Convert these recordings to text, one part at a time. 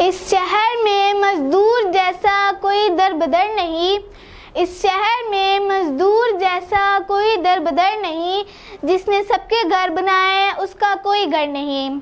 اس شہر میں مزدور جیسا کوئی در بدر نہیں، اس شہر میں مزدور جیسا کوئی در بدر نہیں، جس نے سب کے گھر بنائے اس کا کوئی گھر نہیں۔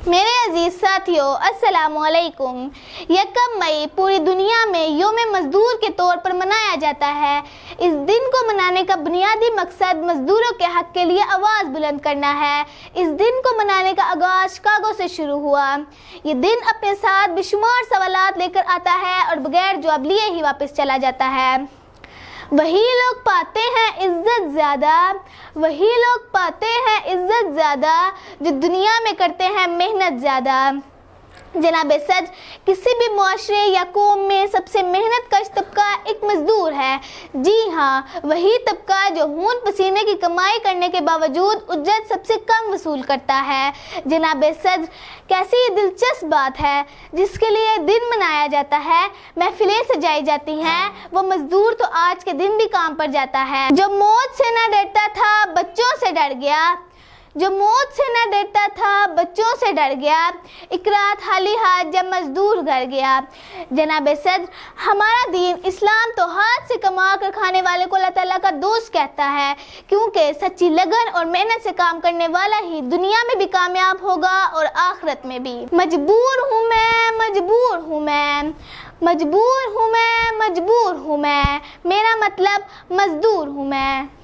میرے عزیز ساتھیو، السلام علیکم۔ یکم مئی پوری دنیا میں یوم مزدور کے طور پر منایا جاتا ہے۔ اس دن کو منانے کا بنیادی مقصد مزدوروں کے حق کے لیے آواز بلند کرنا ہے۔ اس دن کو منانے کا آغاز شکاگو سے شروع ہوا۔ یہ دن اپنے ساتھ بے شمار سوالات لے کر آتا ہے اور بغیر جواب لیے ہی واپس چلا جاتا ہے۔ وہی لوگ پاتے ہیں عزت زیادہ، وہی لوگ پاتے ہیں عزت زیادہ جو دنیا میں کرتے ہیں محنت زیادہ۔ جناب صدر، کسی بھی معاشرے یا قوم میں سب سے محنت کش طبقہ ایک مزدور ہے۔ جی ہاں، وہی طبقہ جو خون پسینے کی کمائی کرنے کے باوجود اجرت سب سے کم وصول کرتا ہے۔ جناب صدر، کیسی دلچسپ بات ہے، جس کے لیے دن منایا جاتا ہے، محفلیں سجائی جاتی ہیں، وہ مزدور تو آج کے دن بھی کام پر جاتا ہے۔ جو موت سے نہ ڈرتا تھا بچوں سے ڈر گیا، جو موت سے نہ ڈرتا تھا بچوں سے ڈر گیا، ایک رات خالی ہاتھ جب مزدور گھر گیا۔ جناب صدر، ہمارا دین اسلام تو ہاتھ سے کما کر کھانے والے کو اللہ تعالیٰ کا دوست کہتا ہے، کیونکہ سچی لگن اور محنت سے کام کرنے والا ہی دنیا میں بھی کامیاب ہوگا اور آخرت میں بھی۔ مجبور ہوں میں، مجبور ہوں میں، مجبور ہوں میں، مجبور ہوں میں، میرا مطلب مزدور ہوں میں۔